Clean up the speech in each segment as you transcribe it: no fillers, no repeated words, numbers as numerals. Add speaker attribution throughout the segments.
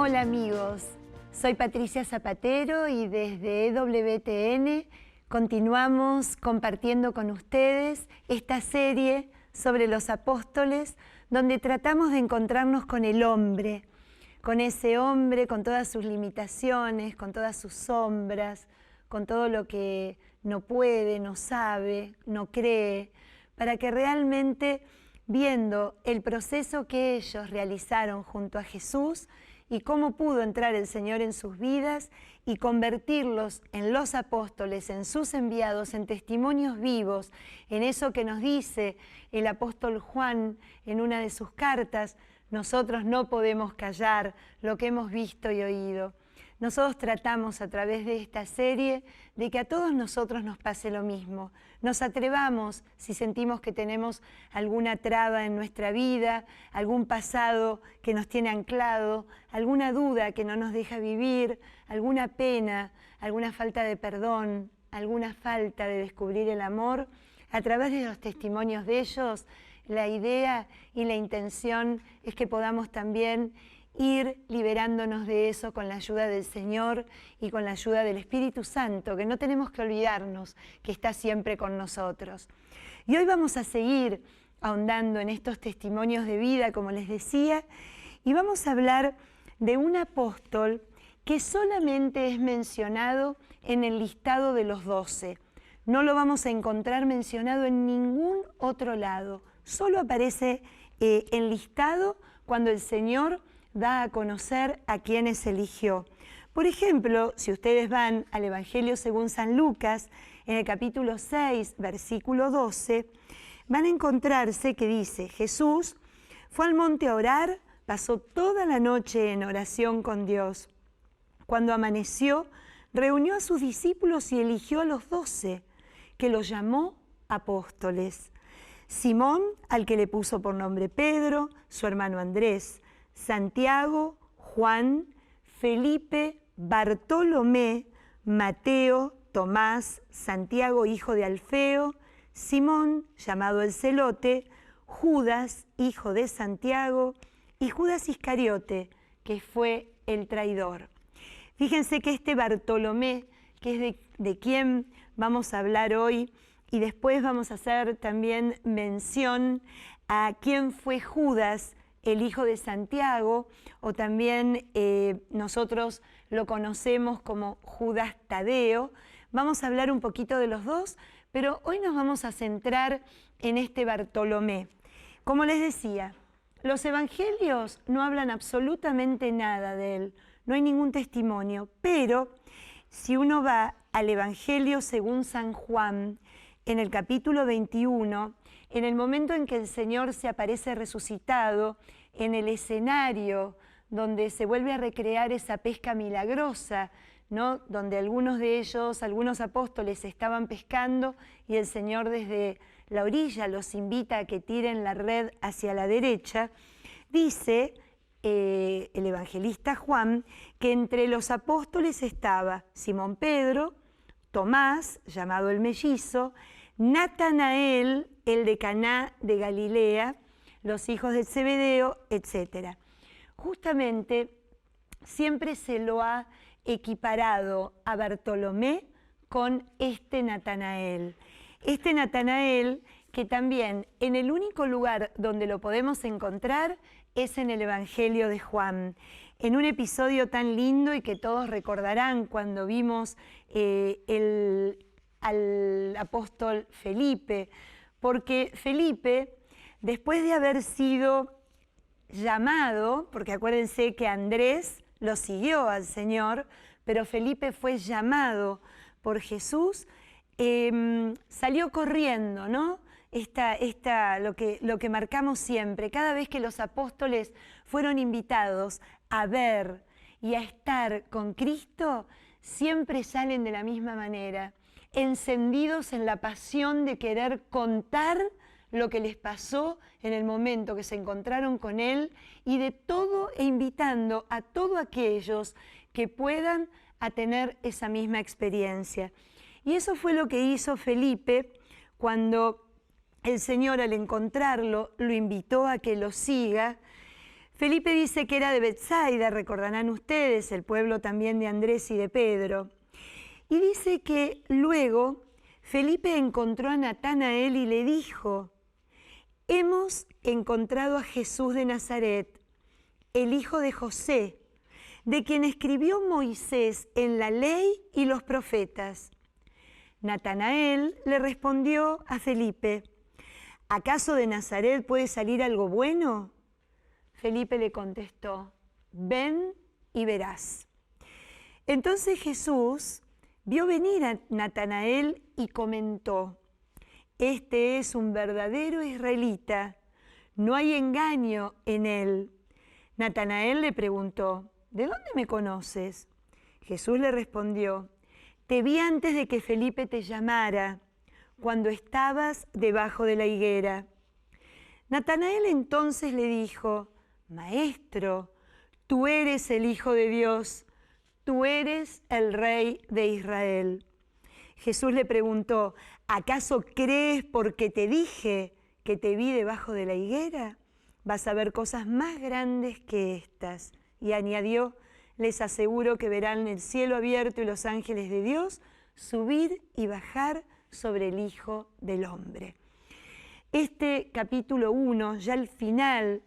Speaker 1: Hola amigos, soy Patricia Zapatero y desde EWTN continuamos compartiendo con ustedes esta serie sobre los apóstoles, donde tratamos de encontrarnos con el hombre, con ese hombre, con todas sus limitaciones, con todas sus sombras, con todo lo que no puede, no sabe, no cree, para que realmente, viendo el proceso que ellos realizaron junto a Jesús y cómo pudo entrar el Señor en sus vidas y convertirlos en los apóstoles, en sus enviados, en testimonios vivos, en eso que nos dice el apóstol Juan en una de sus cartas: nosotros no podemos callar lo que hemos visto y oído. Nosotros tratamos a través de esta serie de que a todos nosotros nos pase lo mismo. Nos atrevamos, si sentimos que tenemos alguna traba en nuestra vida, algún pasado que nos tiene anclado, alguna duda que no nos deja vivir, alguna pena, alguna falta de perdón, alguna falta de descubrir el amor. A través de los testimonios de ellos, la idea y la intención es que podamos también ir liberándonos de eso con la ayuda del Señor y con la ayuda del Espíritu Santo, que no tenemos que olvidarnos que está siempre con nosotros. Y hoy vamos a seguir ahondando en estos testimonios de vida, como les decía, y vamos a hablar de un apóstol que solamente es mencionado en el listado de los 12. No lo vamos a encontrar mencionado en ningún otro lado. Solo aparece enlistado cuando el Señor da a conocer a quienes eligió. Por ejemplo, si ustedes van al Evangelio según San Lucas, en el capítulo 6, versículo 12, van a encontrarse que dice: Jesús fue al monte a orar, pasó toda la noche en oración con Dios. Cuando amaneció, reunió a sus discípulos y eligió a los 12, que los llamó apóstoles. Simón, al que le puso por nombre Pedro, su hermano Andrés, Santiago, Juan, Felipe, Bartolomé, Mateo, Tomás, Santiago, hijo de Alfeo, Simón, llamado el Celote, Judas, hijo de Santiago, y Judas Iscariote, que fue el traidor. Fíjense que este Bartolomé, que es de quien vamos a hablar hoy, y después vamos a hacer también mención a quién fue Judas, el hijo de Santiago, o también nosotros lo conocemos como Judas Tadeo. Vamos a hablar un poquito de los dos, pero hoy nos vamos a centrar en este Bartolomé. Como les decía, los evangelios no hablan absolutamente nada de él, no hay ningún testimonio, pero si uno va al Evangelio según San Juan, en el capítulo 21, en el momento en que el Señor se aparece resucitado, en el escenario donde se vuelve a recrear esa pesca milagrosa, ¿no? Donde algunos de ellos, algunos apóstoles, estaban pescando y el Señor desde la orilla los invita a que tiren la red hacia la derecha, dice el evangelista Juan que entre los apóstoles estaba Simón Pedro, Tomás, llamado el mellizo, Natanael, el de Caná de Galilea, los hijos de Zebedeo, etc. Justamente siempre se lo ha equiparado a Bartolomé con este Natanael. Este Natanael que también en el único lugar donde lo podemos encontrar es en el Evangelio de Juan, en un episodio tan lindo y que todos recordarán cuando vimos al apóstol Felipe, porque Felipe, después de haber sido llamado, porque acuérdense que Andrés lo siguió al Señor, pero Felipe fue llamado por Jesús, salió corriendo, ¿no? Lo que marcamos siempre, cada vez que los apóstoles fueron invitados a ver y a estar con Cristo, siempre salen de la misma manera, encendidos en la pasión de querer contar lo que les pasó en el momento que se encontraron con Él y de todo, e invitando a todos aquellos que puedan a tener esa misma experiencia. Y eso fue lo que hizo Felipe cuando el Señor, al encontrarlo, lo invitó a que lo siga. Felipe dice que era de Betsaida, recordarán ustedes, el pueblo también de Andrés y de Pedro. Y dice que luego Felipe encontró a Natanael y le dijo: hemos encontrado a Jesús de Nazaret, el hijo de José, de quien escribió Moisés en la ley y los profetas. Natanael le respondió a Felipe: ¿acaso de Nazaret puede salir algo bueno? Felipe le contestó: ven y verás. Entonces Jesús vio venir a Natanael y comentó: este es un verdadero israelita, no hay engaño en él. Natanael le preguntó: ¿de dónde me conoces? Jesús le respondió: te vi antes de que Felipe te llamara, cuando estabas debajo de la higuera. Natanael entonces le dijo: Maestro, tú eres el Hijo de Dios, tú eres el Rey de Israel. Jesús le preguntó: ¿acaso crees porque te dije que te vi debajo de la higuera? Vas a ver cosas más grandes que estas. Y añadió: les aseguro que verán el cielo abierto y los ángeles de Dios subir y bajar sobre el Hijo del Hombre. Este capítulo 1, ya el final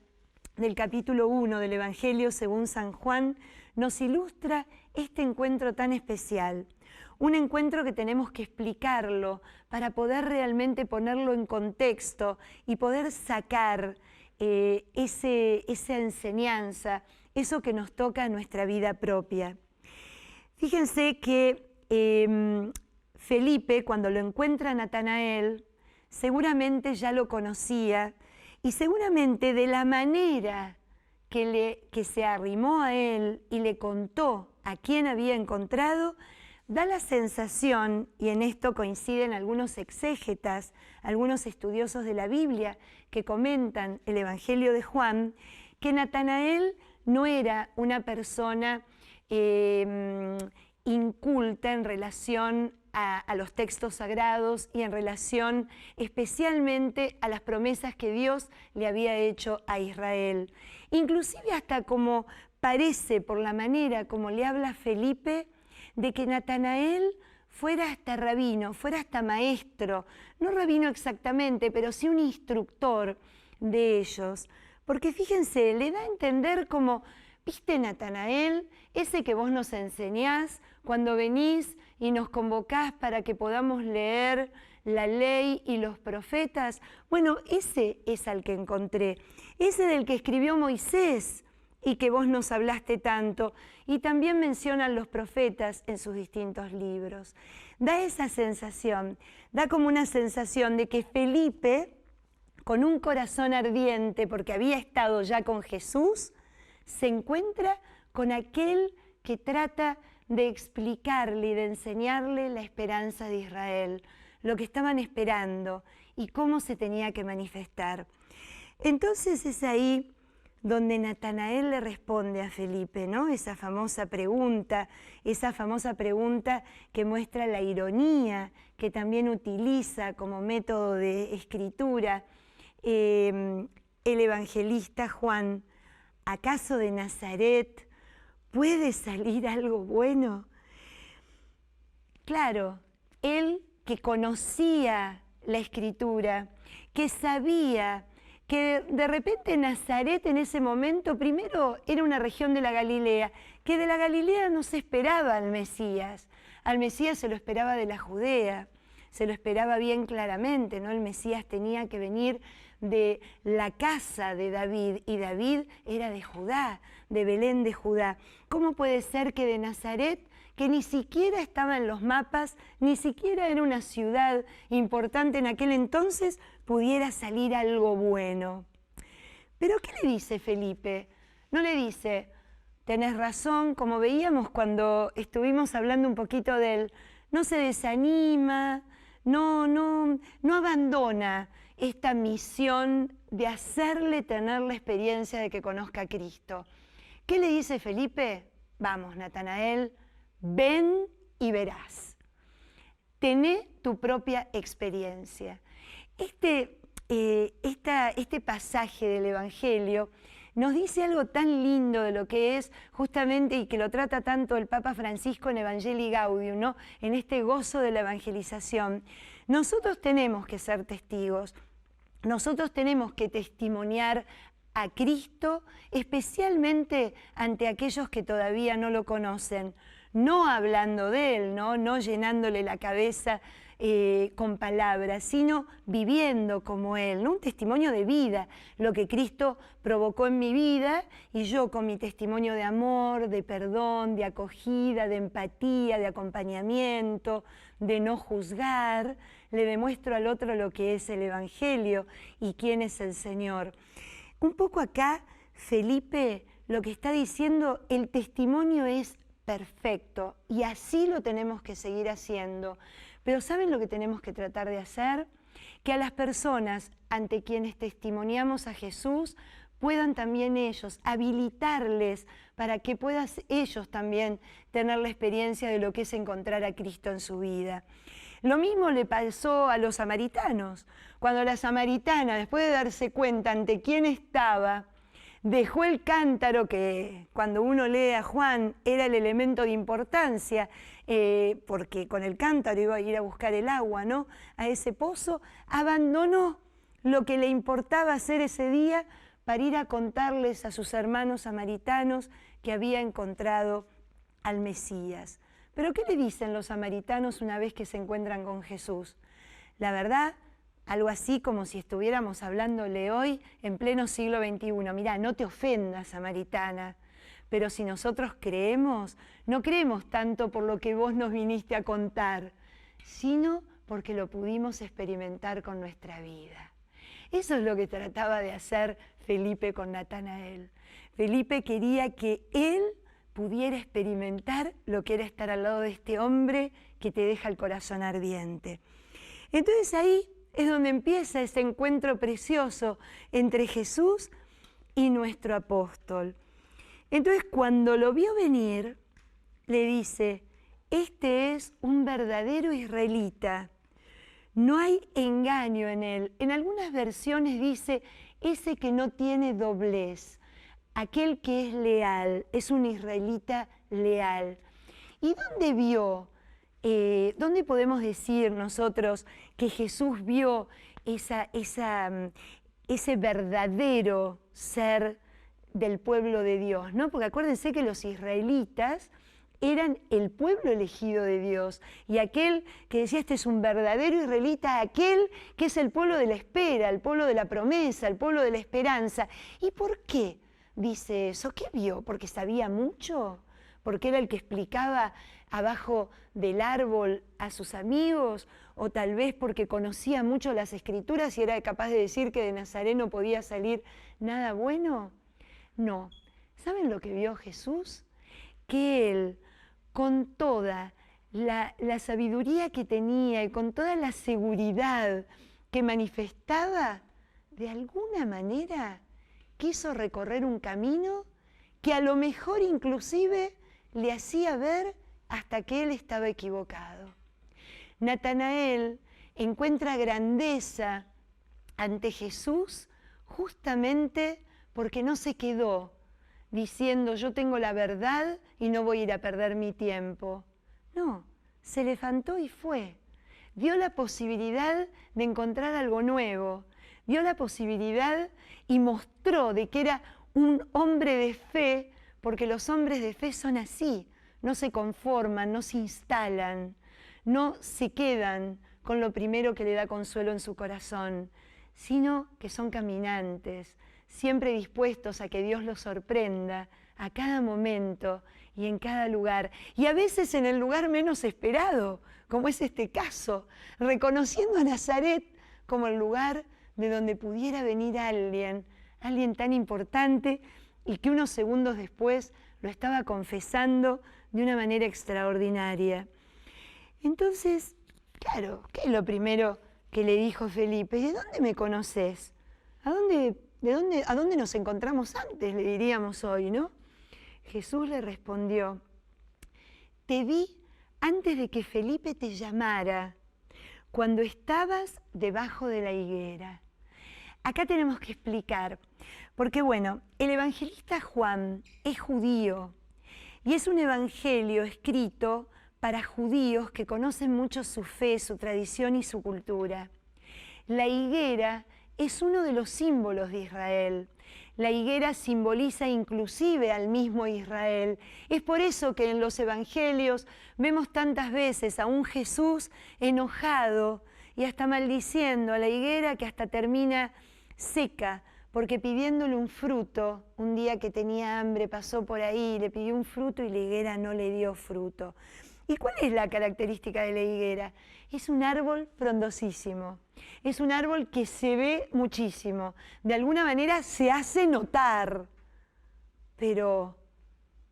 Speaker 1: del capítulo 1 del Evangelio según San Juan, nos ilustra este encuentro tan especial. Un encuentro que tenemos que explicarlo para poder realmente ponerlo en contexto y poder sacar esa enseñanza, eso que nos toca en nuestra vida propia. Fíjense que Felipe, cuando lo encuentra a Natanael, seguramente ya lo conocía y seguramente de la manera que se arrimó a él y le contó a quién había encontrado, da la sensación, y en esto coinciden algunos exégetas, algunos estudiosos de la Biblia que comentan el Evangelio de Juan, que Natanael no era una persona inculta en relación a los textos sagrados y en relación especialmente a las promesas que Dios le había hecho a Israel. Inclusive hasta como parece por la manera como le habla Felipe, de que Natanael fuera hasta rabino, fuera hasta maestro, no rabino exactamente, pero sí un instructor de ellos. Porque fíjense, le da a entender como: ¿viste, Natanael, ese que vos nos enseñás cuando venís y nos convocás para que podamos leer la ley y los profetas? Bueno, ese es al que encontré, ese del que escribió Moisés y que vos nos hablaste tanto. Y también mencionan los profetas en sus distintos libros. Da esa sensación, da como una sensación de que Felipe, con un corazón ardiente porque había estado ya con Jesús, se encuentra con aquel que trata de explicarle y de enseñarle la esperanza de Israel, lo que estaban esperando y cómo se tenía que manifestar. Entonces es ahí donde Natanael le responde a Felipe, ¿no? Esa famosa pregunta que muestra la ironía, que también utiliza como método de escritura el evangelista Juan: ¿acaso de Nazaret puede salir algo bueno? Claro, él que conocía la Escritura, que sabía que de repente Nazaret en ese momento primero era una región de la Galilea, que de la Galilea no se esperaba al Mesías se lo esperaba de la Judea, se lo esperaba bien claramente, ¿no? El Mesías tenía que venir de la casa de David, y David era de Judá, de Belén de Judá. ¿Cómo puede ser que de Nazaret, que ni siquiera estaba en los mapas, ni siquiera era una ciudad importante en aquel entonces, pudiera salir algo bueno? ¿Pero qué le dice Felipe? No le dice: tenés razón, como veíamos cuando estuvimos hablando un poquito de él, no se desanima, no abandona esta misión de hacerle tener la experiencia de que conozca a Cristo. ¿Qué le dice Felipe? Vamos, Natanael, ven y verás. Tené tu propia experiencia. Este pasaje del Evangelio nos dice algo tan lindo de lo que es justamente, y que lo trata tanto el Papa Francisco en Evangelii Gaudium, ¿no? En este gozo de la evangelización. Nosotros tenemos que ser testigos, nosotros tenemos que testimoniar a Cristo, especialmente ante aquellos que todavía no lo conocen, no hablando de Él, no llenándole la cabeza con palabras, sino viviendo como Él, ¿no? Un testimonio de vida, lo que Cristo provocó en mi vida, y yo con mi testimonio de amor, de perdón, de acogida, de empatía, de acompañamiento, de no juzgar, le demuestro al otro lo que es el Evangelio y quién es el Señor. Un poco acá, Felipe lo que está diciendo, el testimonio es perfecto y así lo tenemos que seguir haciendo. Pero ¿saben lo que tenemos que tratar de hacer? Que a las personas ante quienes testimoniamos a Jesús puedan también ellos habilitarles para que puedan ellos también tener la experiencia de lo que es encontrar a Cristo en su vida. Lo mismo le pasó a los samaritanos. Cuando la samaritana, después de darse cuenta ante quién estaba, dejó el cántaro, que cuando uno lee a Juan era el elemento de importancia, porque con el cántaro iba a ir a buscar el agua, ¿no? A ese pozo, abandonó lo que le importaba hacer ese día para ir a contarles a sus hermanos samaritanos que había encontrado al Mesías. Pero ¿qué le dicen los samaritanos una vez que se encuentran con Jesús? La verdad, algo así como si estuviéramos hablándole hoy en pleno siglo XXI. Mirá, no te ofendas, samaritana, pero si nosotros creemos, no creemos tanto por lo que vos nos viniste a contar, sino porque lo pudimos experimentar con nuestra vida. Eso es lo que trataba de hacer Felipe con Natanael. Felipe quería que él pudiera experimentar lo que era estar al lado de este hombre que te deja el corazón ardiente. Entonces ahí es donde empieza ese encuentro precioso entre Jesús y nuestro apóstol. Entonces cuando lo vio venir, le dice, este es un verdadero israelita, no hay engaño en él. En algunas versiones dice, ese que no tiene doblez, aquel que es leal, es un israelita leal. ¿Y dónde vio? ¿Dónde podemos decir nosotros que Jesús vio ese verdadero ser del pueblo de Dios, ¿no? Porque acuérdense que los israelitas eran el pueblo elegido de Dios, y aquel que decía este es un verdadero israelita, aquel que es el pueblo de la espera, el pueblo de la promesa, el pueblo de la esperanza. ¿Y por qué dice eso? ¿Qué vio? ¿Porque sabía mucho? ¿Porque era el que explicaba abajo del árbol a sus amigos? ¿O tal vez porque conocía mucho las Escrituras y era capaz de decir que de Nazaret no podía salir nada bueno? No. ¿Saben lo que vio Jesús? Que él, con toda la sabiduría que tenía y con toda la seguridad que manifestaba, de alguna manera quiso recorrer un camino que a lo mejor inclusive le hacía ver hasta que él estaba equivocado. Natanael encuentra grandeza ante Jesús justamente porque no se quedó diciendo yo tengo la verdad y no voy a ir a perder mi tiempo. No, se levantó y fue. Dio la posibilidad de encontrar algo nuevo, dio la posibilidad y mostró de que era un hombre de fe, porque los hombres de fe son así, no se conforman, no se instalan, no se quedan con lo primero que le da consuelo en su corazón, sino que son caminantes, siempre dispuestos a que Dios los sorprenda a cada momento y en cada lugar, y a veces en el lugar menos esperado, como es este caso, reconociendo a Nazaret como el lugar de donde pudiera venir alguien tan importante y que unos segundos después lo estaba confesando de una manera extraordinaria. Entonces, claro, ¿qué es lo primero que le dijo Felipe? ¿De dónde me conoces? ¿A dónde nos encontramos antes? Le diríamos hoy, ¿no? Jesús le respondió, te vi antes de que Felipe te llamara, cuando estabas debajo de la higuera. Acá tenemos que explicar, Porque bueno, el evangelista Juan es judío y es un evangelio escrito para judíos que conocen mucho su fe, su tradición y su cultura. La higuera es uno de los símbolos de Israel. La higuera simboliza inclusive al mismo Israel. Es por eso que en los evangelios vemos tantas veces a un Jesús enojado y hasta maldiciendo a la higuera que hasta termina seca, porque pidiéndole un fruto, un día que tenía hambre pasó por ahí, le pidió un fruto y la higuera no le dio fruto. ¿Y cuál es la característica de la higuera? Es un árbol frondosísimo, es un árbol que se ve muchísimo, de alguna manera se hace notar, pero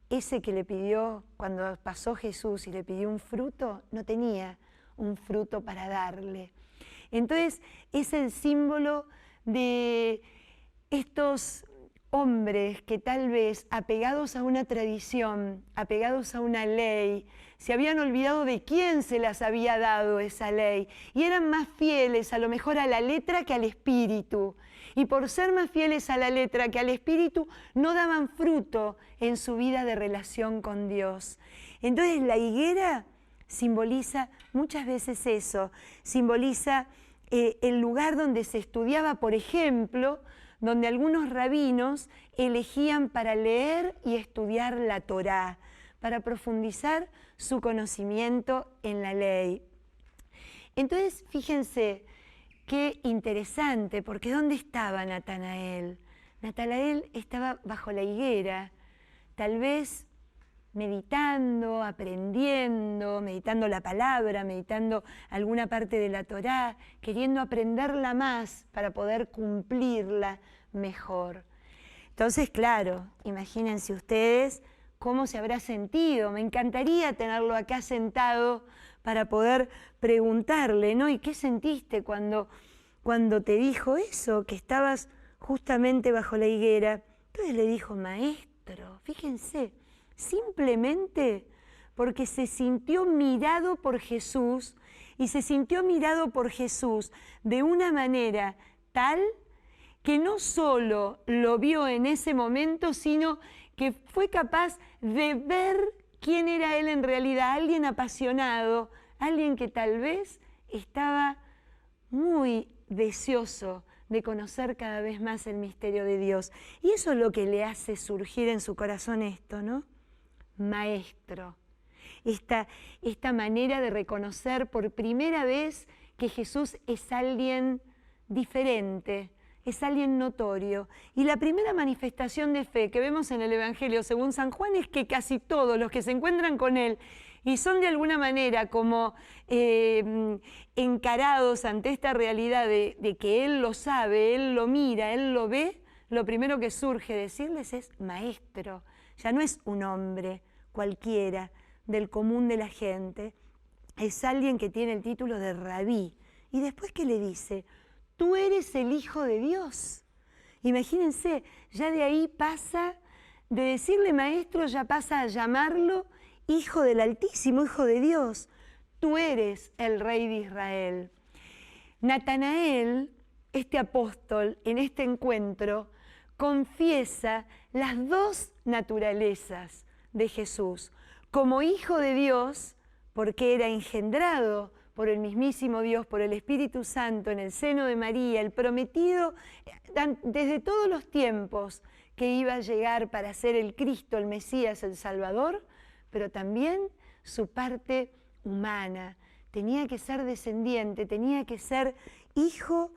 Speaker 1: ese que le pidió, cuando pasó Jesús y le pidió un fruto, no tenía un fruto para darle. Entonces es el símbolo de estos hombres que tal vez apegados a una tradición, apegados a una ley, se habían olvidado de quién se las había dado esa ley y eran más fieles a lo mejor a la letra que al espíritu. Y por ser más fieles a la letra que al espíritu, no daban fruto en su vida de relación con Dios. Entonces la higuera simboliza muchas veces eso, simboliza el lugar donde se estudiaba, por ejemplo, donde algunos rabinos elegían para leer y estudiar la Torá, para profundizar su conocimiento en la ley. Entonces, fíjense qué interesante, porque ¿dónde estaba Natanael? Natanael estaba bajo la higuera, tal vez meditando, aprendiendo, meditando la palabra, meditando alguna parte de la Torá, queriendo aprenderla más para poder cumplirla mejor. Entonces, claro, imagínense ustedes cómo se habrá sentido. Me encantaría tenerlo acá sentado para poder preguntarle, ¿no? ¿Y qué sentiste cuando te dijo eso, que estabas justamente bajo la higuera? Entonces le dijo, maestro, fíjense, simplemente porque se sintió mirado por Jesús y se sintió mirado por Jesús de una manera tal que no solo lo vio en ese momento, sino que fue capaz de ver quién era él en realidad, alguien apasionado, alguien que tal vez estaba muy deseoso de conocer cada vez más el misterio de Dios. Y eso es lo que le hace surgir en su corazón esto, ¿no? Maestro. Esta manera de reconocer por primera vez que Jesús es alguien diferente, es alguien notorio. Y la primera manifestación de fe que vemos en el Evangelio según San Juan es que casi todos los que se encuentran con él y son de alguna manera como encarados ante esta realidad de que él lo sabe, él lo mira, él lo ve, lo primero que surge decirles es maestro. Ya no es un hombre cualquiera del común de la gente, es alguien que tiene el título de rabí. Y después, ¿qué le dice? Tú eres el Hijo de Dios. Imagínense, ya de ahí pasa, de decirle maestro, ya pasa a llamarlo Hijo del Altísimo, Hijo de Dios. Tú eres el Rey de Israel. Natanael, este apóstol, en este encuentro, confiesa las dos naturalezas de Jesús. Como Hijo de Dios, porque era engendrado por el mismísimo Dios, por el Espíritu Santo, en el seno de María, el prometido desde todos los tiempos que iba a llegar para ser el Cristo, el Mesías, el Salvador, pero también su parte humana. Tenía que ser descendiente, tenía que ser hijo,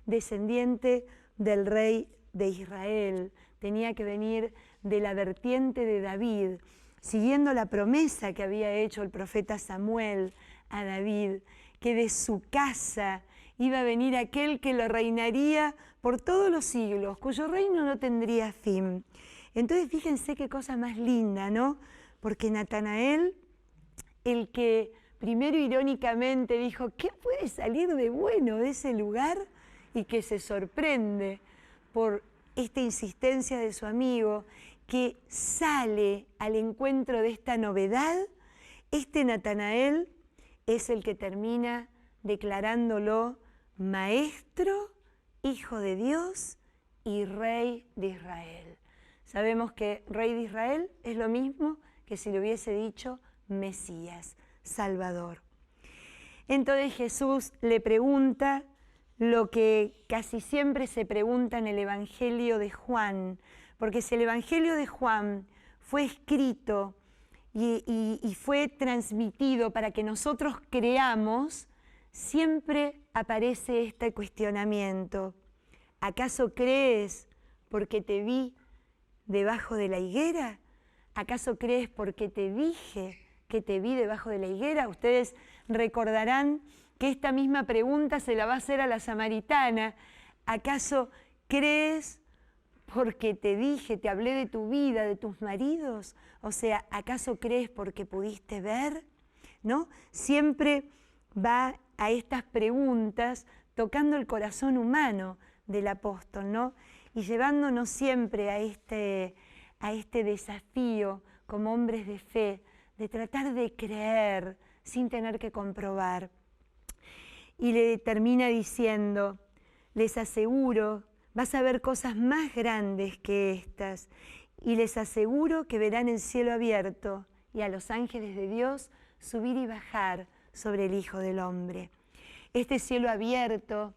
Speaker 1: descendiente del Rey de Israel, tenía que venir de la vertiente de David, siguiendo la promesa que había hecho el profeta Samuel a David, que de su casa iba a venir aquel que lo reinaría por todos los siglos, cuyo reino no tendría fin. Entonces fíjense qué cosa más linda, ¿no? Porque Natanael, el que primero irónicamente dijo, ¿qué puede salir de bueno de ese lugar? Y que se sorprende por esta insistencia de su amigo, que sale al encuentro de esta novedad, este Natanael es el que termina declarándolo maestro Hijo de Dios y Rey de Israel. Sabemos que Rey de Israel es lo mismo que si le hubiese dicho Mesías, Salvador. Entonces Jesús le pregunta lo que casi siempre se pregunta en el Evangelio de Juan, porque si el Evangelio de Juan fue escrito y fue transmitido para que nosotros creamos, siempre aparece este cuestionamiento. ¿Acaso crees porque te vi debajo de la higuera? ¿Acaso crees porque te dije que te vi debajo de la higuera? Ustedes recordarán que esta misma pregunta se la va a hacer a la samaritana. ¿Acaso crees porque te dije, te hablé de tu vida, de tus maridos? O sea, ¿acaso crees porque pudiste ver? ¿No? Siempre va a estas preguntas tocando el corazón humano del apóstol, ¿no? Y llevándonos siempre a este desafío como hombres de fe, de tratar de creer sin tener que comprobar. Y le termina diciendo, les aseguro, vas a ver cosas más grandes que estas, y les aseguro que verán el cielo abierto y a los ángeles de Dios subir y bajar sobre el Hijo del Hombre. Este cielo abierto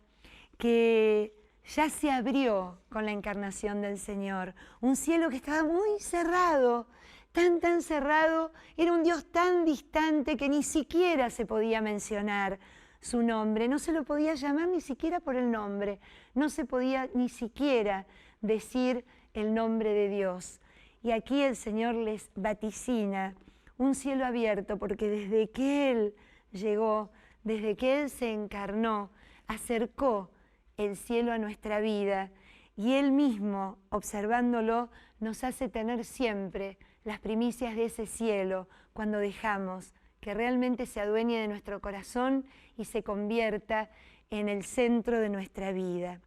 Speaker 1: que ya se abrió con la encarnación del Señor, un cielo que estaba muy cerrado, tan cerrado, era un Dios tan distante que ni siquiera se podía mencionar su nombre, no se lo podía llamar ni siquiera por el nombre, no se podía ni siquiera decir el nombre de Dios. Y aquí el Señor les vaticina un cielo abierto, porque desde que Él llegó, desde que Él se encarnó, acercó el cielo a nuestra vida, y Él mismo, observándolo, nos hace tener siempre las primicias de ese cielo cuando dejamos que realmente se adueñe de nuestro corazón y se convierta en el centro de nuestra vida.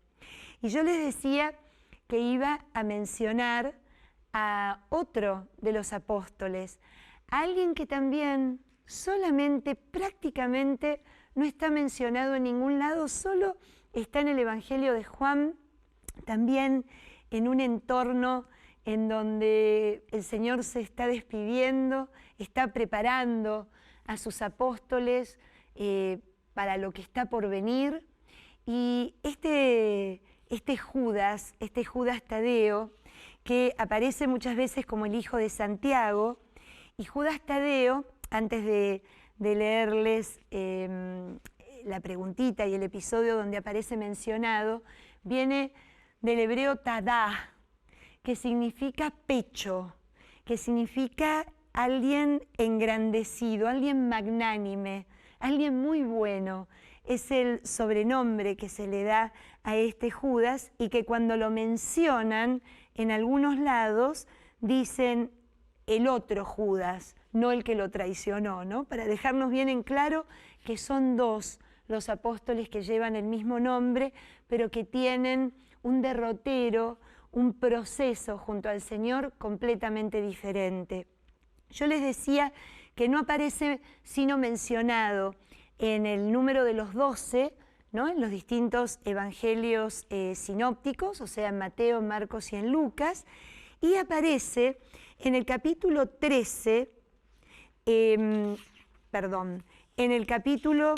Speaker 1: Y yo les decía que iba a mencionar a otro de los apóstoles, a alguien que también solamente, prácticamente, no está mencionado en ningún lado, solo está en el Evangelio de Juan, también en un entorno en donde el Señor se está despidiendo, está preparando a sus apóstoles para lo que está por venir. Y este Judas Tadeo, que aparece muchas veces como el hijo de Santiago, y Judas Tadeo, antes de leerles la preguntita y el episodio donde aparece mencionado, viene del hebreo tadá, que significa pecho, que significa alguien engrandecido, alguien magnánime, alguien muy bueno. Es el sobrenombre que se le da a este Judas y que cuando lo mencionan en algunos lados dicen el otro Judas, no el que lo traicionó, ¿no? Para dejarnos bien en claro que son dos los apóstoles que llevan el mismo nombre, pero que tienen un derrotero, un proceso junto al Señor completamente diferente. Yo les decía que no aparece sino mencionado en el número de los 12, ¿no? En los distintos evangelios sinópticos, o sea, en Mateo, en Marcos y en Lucas, y aparece en el capítulo 13, en el capítulo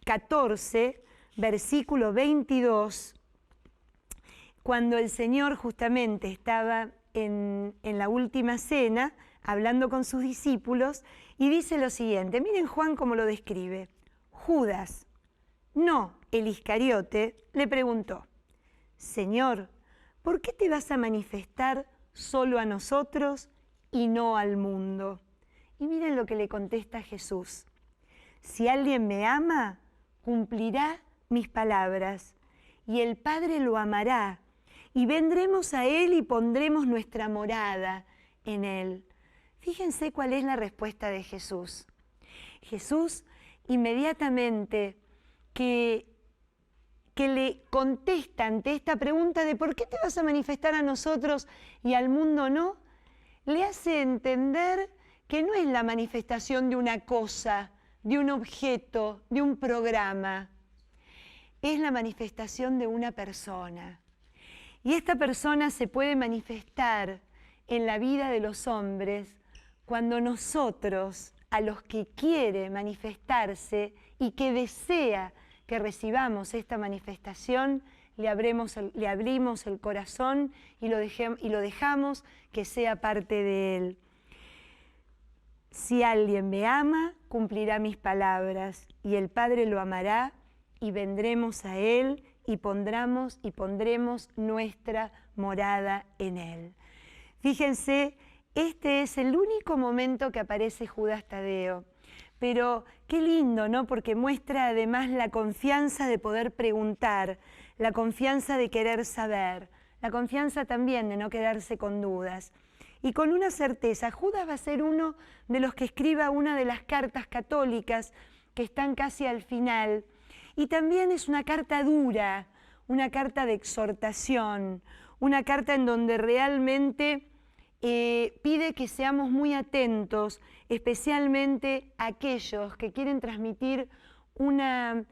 Speaker 1: 14, versículo 22, cuando el Señor justamente estaba en la última cena, hablando con sus discípulos, y dice lo siguiente, miren Juan cómo lo describe. Judas, no el Iscariote, le preguntó, Señor, ¿por qué te vas a manifestar solo a nosotros y no al mundo? Y miren lo que le contesta Jesús. Si alguien me ama, cumplirá mis palabras, y el Padre lo amará, y vendremos a Él y pondremos nuestra morada en Él. Fíjense cuál es la respuesta de Jesús. Jesús inmediatamente que le contesta ante esta pregunta de ¿por qué te vas a manifestar a nosotros y al mundo no?, le hace entender que no es la manifestación de una cosa, de un objeto, de un programa. es la manifestación de una persona. Y esta persona se puede manifestar en la vida de los hombres cuando nosotros, a los que quiere manifestarse y que desea que recibamos esta manifestación, le abrimos el corazón y lo dejamos que sea parte de él. Si alguien me ama, cumplirá mis palabras, y el Padre lo amará, y vendremos a él y pondremos nuestra morada en él. Fíjense, este es el único momento que aparece Judas Tadeo. Pero qué lindo, ¿no? Porque muestra además la confianza de poder preguntar, la confianza de querer saber, la confianza también de no quedarse con dudas. Y con una certeza, Judas va a ser uno de los que escriba una de las cartas católicas que están casi al final. Y también es una carta dura, una carta de exhortación, una carta en donde realmente pide que seamos muy atentos, especialmente aquellos que quieren transmitir una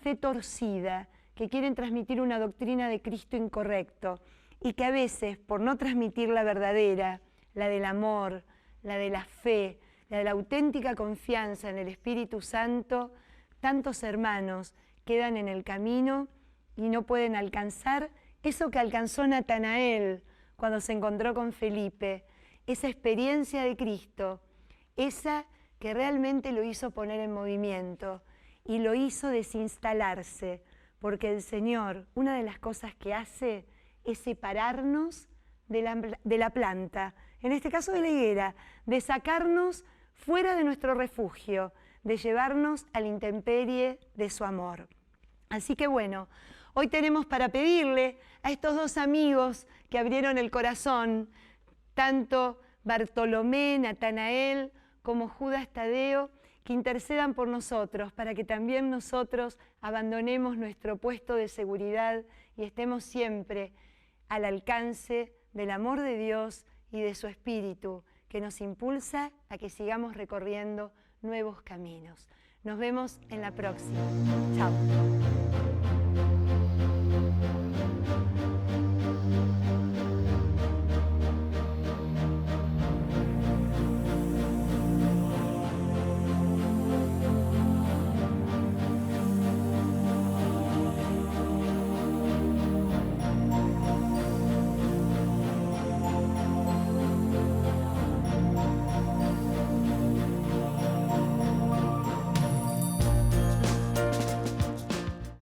Speaker 1: fe torcida, que quieren transmitir una doctrina de Cristo incorrecto y que a veces, por no transmitir la verdadera, la del amor, la de la fe, la de la auténtica confianza en el Espíritu Santo, tantos hermanos quedan en el camino y no pueden alcanzar eso que alcanzó Natanael cuando se encontró con Felipe, esa experiencia de Cristo, esa que realmente lo hizo poner en movimiento y lo hizo desinstalarse, porque el Señor, una de las cosas que hace es separarnos de la planta, en este caso de la higuera, de sacarnos fuera de nuestro refugio, de llevarnos a la intemperie de su amor. Así que bueno, hoy tenemos para pedirle a estos dos amigos que abrieron el corazón, tanto Bartolomé, Natanael, como Judas Tadeo, que intercedan por nosotros, para que también nosotros abandonemos nuestro puesto de seguridad y estemos siempre al alcance del amor de Dios y de su Espíritu, que nos impulsa a que sigamos recorriendo nuevos caminos. Nos vemos en la próxima. Chao.